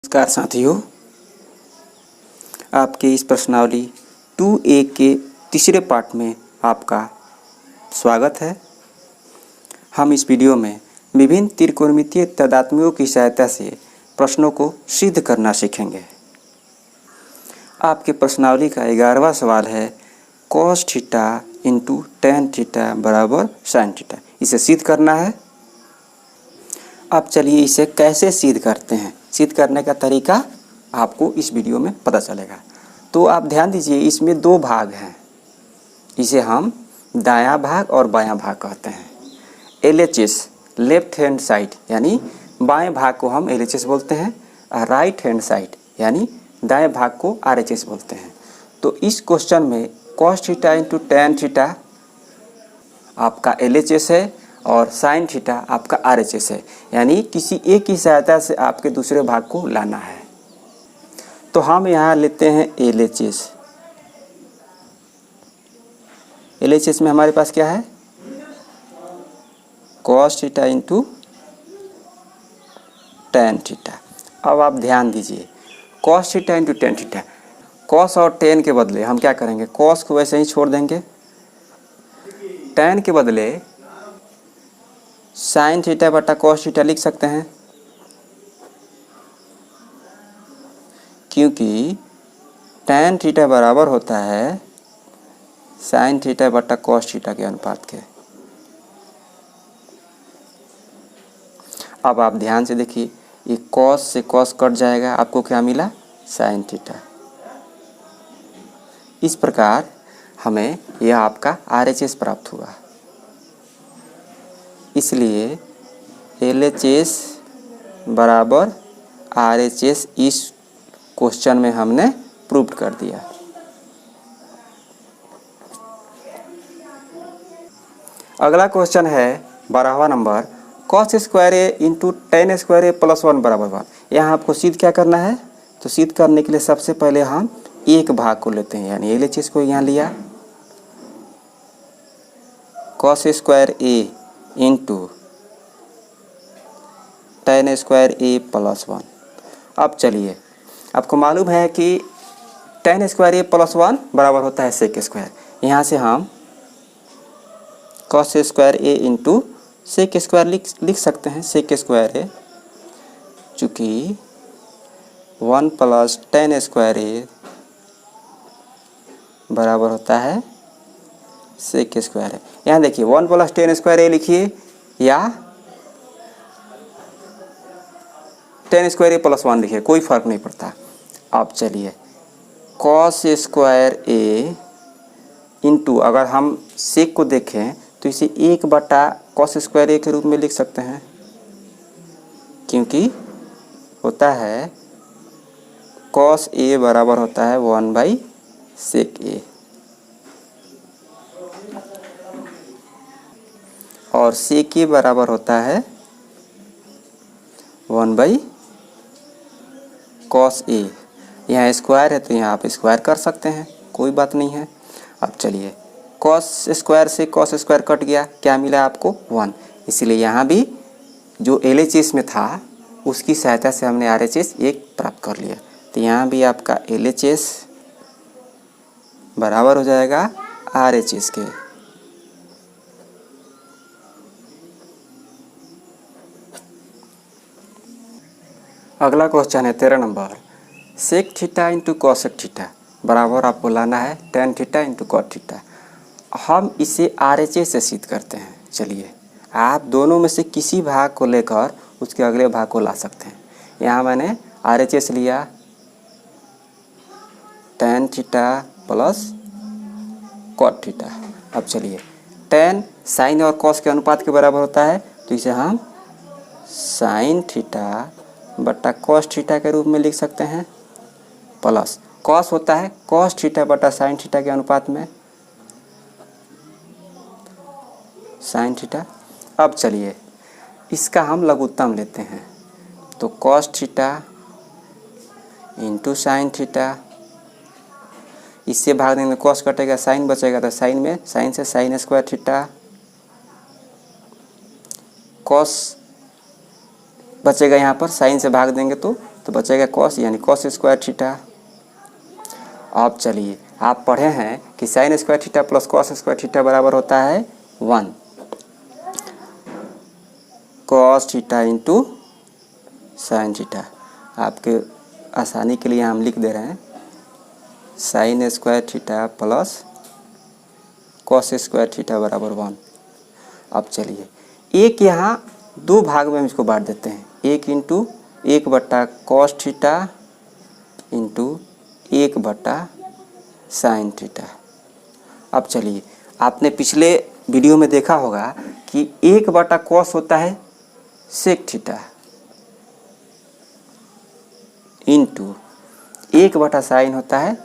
नमस्कार साथियों, आपके इस प्रश्नावली 2A के तीसरे पार्ट में आपका स्वागत है। हम इस वीडियो में विभिन्न त्रिकोणमितीय तादात्म्यों की सहायता से प्रश्नों को सिद्ध करना सीखेंगे। आपके प्रश्नावली का 11वां सवाल है cos theta into tan theta बराबर sin थीटा। इसे सिद्ध करना है। अब चलिए इसे कैसे सिद्ध करते हैं, सिद्ध करने का तरीका आपको इस वीडियो में पता चलेगा। तो आप ध्यान दीजिए, इसमें दो भाग हैं। इसे हम दायां भाग और बायां भाग कहते हैं। LHS लेफ्ट हैंड साइड यानी बाएं भाग को हम LHS बोलते हैं और राइट हैंड साइड यानी दाएं भाग को RHS बोलते हैं। तो इस क्वेश्चन में cos theta into tan theta आपका LHS है और sin थीटा आपका RHS है, यानी किसी एक की सहायता से आपके दूसरे भाग को लाना है। तो हम यहाँ लेते हैं LHS। LHS में हमारे पास क्या है, cos theta into tan theta. अब आप ध्यान दीजिए, cos theta into tan theta, cos और tan के बदले हम क्या करेंगे, cos को वैसे ही छोड़ देंगे, tan के बदले sin थीटा बटा cos थीटा लिख सकते हैं, क्योंकि tan थीटा बराबर होता है sin थीटा बटा cos थीटा के अनुपात के। अब आप ध्यान से देखिए, ये cos से cos कट जाएगा, आपको क्या मिला, sin थीटा। इस प्रकार हमें यह आपका RHS प्राप्त हुआ। इसलिए LHS बराबर RHS इस क्वेश्चन में हमने प्रूव कर दिया। अगला क्वेश्चन है 12वां नंबर, cos स्क्वायर ए इंटू tan स्क्वायर ए प्लस 1 बराबर 1। यहाँ आपको सिद्ध क्या करना है, तो सिद्ध करने के लिए सबसे पहले हम एक भाग को लेते हैं, यानी LHS को यहाँ लिया, cos स्क्वायर ए इंटू tan स्क्वायर ए प्लस 1। अब चलिए, आपको मालूम है कि tan स्क्वायर ए प्लस 1 बराबर होता है sec स्क्वायर। यहाँ से हम cos स्क्वायर ए इंटू sec स्क्वायर लिख सकते हैं। sec स्क्वायर ए चूँकि 1 प्लस tan स्क्वायर ए बराबर होता है sec स्क्वायर है। यहाँ देखिए 1 प्लस tan स्क्वायर ए लिखिए या tan स्क्वायर ए प्लस 1 लिखिए, कोई फर्क नहीं पड़ता। अब चलिए cos स्क्वायर ए इंटू, अगर हम sec को देखें तो इसे 1 बटा cos स्क्वायर ए के रूप में लिख सकते हैं, क्योंकि होता है cos ए बराबर होता है 1 बाई sec ए, और sec ए बराबर होता है 1 बाई cos ए। यहाँ स्क्वायर है तो यहाँ आप स्क्वायर कर सकते हैं, कोई बात नहीं है। अब चलिए cos स्क्वायर से cos स्क्वायर कट गया, क्या मिला आपको, 1। इसलिए यहाँ भी जो LHS में था उसकी सहायता से हमने RHS 1 प्राप्त कर लिया। तो यहाँ भी आपका LHS बराबर हो जाएगा RHS के। अगला क्वेश्चन है 13 number, sec theta into cosec theta बराबर आपको लाना है tan theta into cot theta. हम इसे RHS से सिद्ध करते हैं। चलिए, आप दोनों में से किसी भाग को लेकर उसके अगले भाग को ला सकते हैं। यहाँ मैंने RHS लिया tan theta plus cot theta. अब चलिए, tan sin और cos के अनुपात के बराबर होता है, तो इसे हम sin थीटा बटा cos थीटा के रूप में लिख सकते हैं, प्लस cos होता है cos थीटा बटा sin थीटा के अनुपात में sin थीटा। अब चलिए इसका हम लघुत्तम लेते हैं, तो cos theta into sin theta, इससे भाग देंगे cos कटेगा, sin बचेगा, तो sin में sin से sin स्क्वायर थीटा, cos बचेगा यहाँ पर, sin से भाग देंगे तो तो बचेगा कॉस यानी कॉस स्क्वायर थीटा। अब चलिए आप पढ़े हैं कि sine square theta plus cos square theta बराबर होता है 1 cos theta into sine theta. आपके आसानी के लिए हम लिख दे रहे हैं sine square theta plus cos square theta बराबर 1। अब चलिए एक यहाँ दो भाग में हम इसको बांट देते हैं, एक into 1/cos theta into 1/sin theta. अब चलिए आपने पिछले वीडियो में देखा होगा कि 1/cos होता है सेक थीटा इंटू 1/sin होता है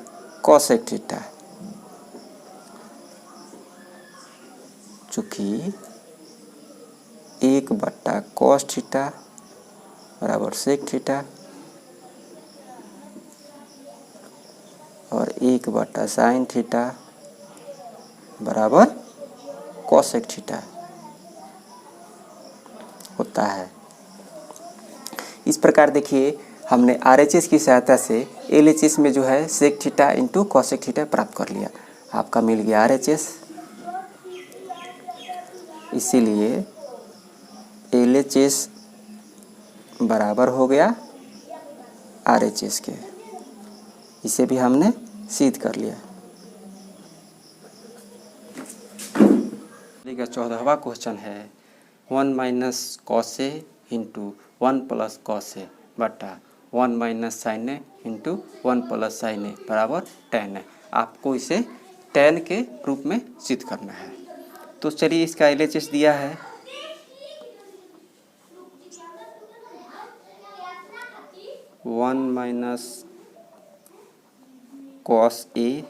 कॉसेक थीटा। चूँकि 1/cos थीटा बराबर सेक थीटा और 1/sin थीटा बराबर कॉसेक थीटा होता है। इस प्रकार देखिए हमने RHS की सहायता से LHS में जो है sec theta into cosec theta प्राप्त कर लिया। आपका मिल गया RHS, इसीलिए LHS बराबर हो गया RHS के। इसे भी हमने सिद्ध कर लिया। का 14वां क्वेश्चन है 1 minus cos A into 1 plus cos ए बटा 1 minus sine A into 1 plus sign ए बराबर tan है। आपको इसे tan के रूप में सिद्ध करना है। तो चलिए इसका LHS दिया है 1 minus cos A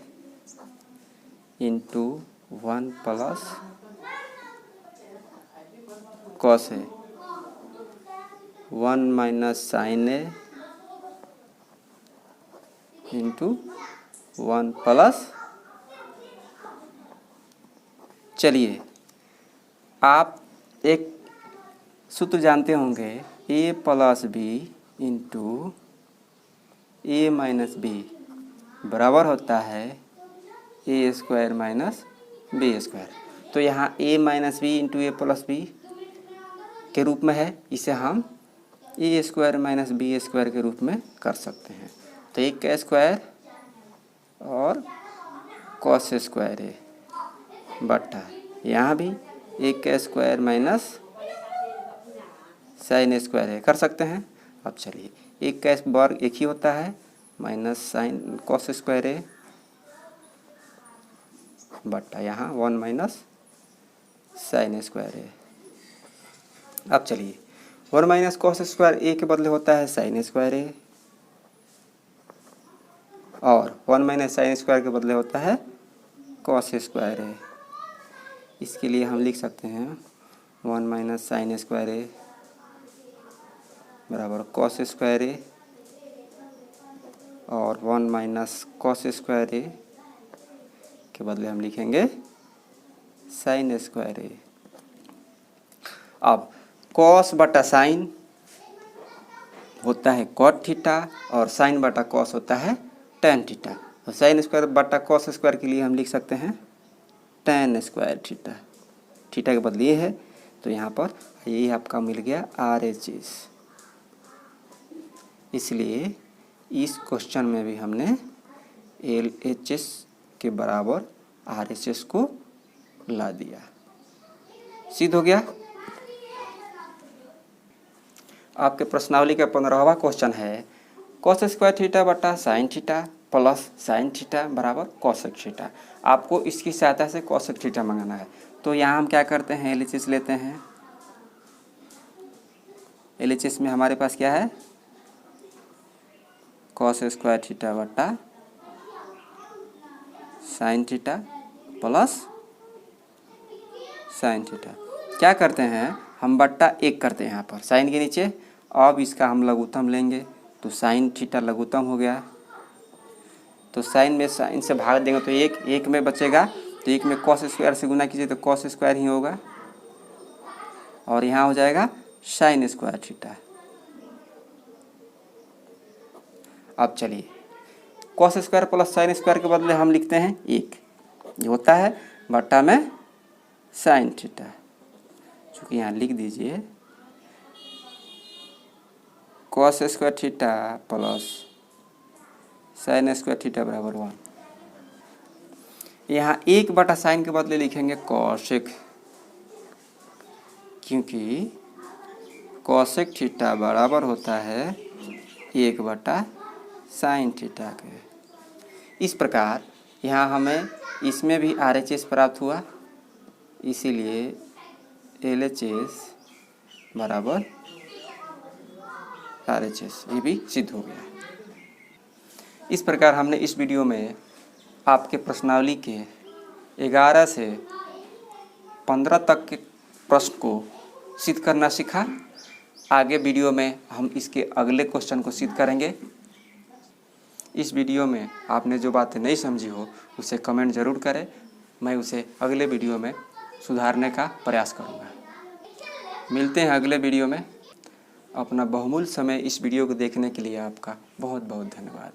into 1 plus cos A 1 minus sine A into 1 plus. चलिए आप एक सूत्र जानते होंगे a plus B into A minus B बराबर होता है A square minus B square. तो यहाँ a minus B into A plus B के रूप में है, इसे हम A square minus B square के रूप में कर सकते हैं। तो एक का स्क्वायर और कॉस स्क्वायर है बटा यहाँ भी एक का स्क्वायर माइनस साइन स्क्वायर है, कर सकते हैं। अब चलिए एक का वर्ग एक ही होता है माइनस साइन कॉस स्क्वायर है बटा यहाँ 1 माइनस साइन स्क्वायर है। अब चलिए 1 माइनस कॉस स्क्वायर ए के बदले होता है साइन स्क्वायर है और 1 माइनस साइन स्क्वायर के बदले होता है कॉस स्क्वायर है। इसके लिए हम लिख सकते हैं 1 माइनस साइन स्क्वायर है बराबर कॉस स्क्वायर है और 1 माइनस कॉस स्क्वायर है के बदले हम लिखेंगे साइन स्क्वायर है। अब कॉस बटा साइन होता है कॉट थीटा और साइन बटा कॉस होता है टैन थीटा। और साइन स्क्वायर बटा कॉस स्क्वायर के लिए हम लिख सकते हैं टैन स्क्वायर थीटा। थीटा के बदले ये है, तो यहाँ पर ये आपका मिल गया RHS। इसलिए इस क्वेश्चन में भी हमने LHS के बराबर RHS को ला दिया। सिद्ध हो गया। आपके प्रश्नावली का 15वां क्वेश्चन है कॉस स्क्वायर थीटा बटा sine theta plus sine theta बराबर कॉसेक थीटा। आपको इसकी सहायता से कॉसेक थीटा मंगाना है। तो यहाँ हम क्या करते हैं LHS लेते हैं। LHS में हमारे पास क्या है कॉस स्क्वायर थीटा बटा sine theta plus sine theta. क्या करते हैं हम बट्टा 1 करते हैं यहाँ पर साइन के नीचे। अब इसका हम लघुत्तम लेंगे तो साइन थीटा लघुत्तम हो गया। तो साइन में साइन से भाग देंगे तो एक में बचेगा, तो एक में कॉस स्क्वायर से गुना कीजिए तो कॉस स्क्वायर ही होगा और यहाँ हो जाएगा साइन स्क्वायर थीटा। अब चलिए cos square plus sine square के बदले हम लिखते हैं 1, ये होता है बट्टा में साइन थीटा। चूँकि यहाँ लिख दीजिए cos square theta plus sine square theta बराबर 1। यहाँ 1/sin के बदले लिखेंगे कॉसेक, क्योंकि कॉसेक थीटा बराबर होता है 1/sin थीटा के। इस प्रकार यहाँ हमें इसमें भी RHS प्राप्त हुआ, इसीलिए LHS बराबर RHS ये भी सिद्ध हो गया। इस प्रकार हमने इस वीडियो में आपके प्रश्नावली के 11 से 15 तक के प्रश्न को सिद्ध करना सीखा। आगे वीडियो में हम इसके अगले क्वेश्चन को सिद्ध करेंगे। इस वीडियो में आपने जो बातें नहीं समझी हो उसे कमेंट ज़रूर करें, मैं उसे अगले वीडियो में सुधारने का प्रयास करूँगा। मिलते हैं अगले वीडियो में। अपना बहुमूल्य समय इस वीडियो को देखने के लिए आपका बहुत बहुत धन्यवाद।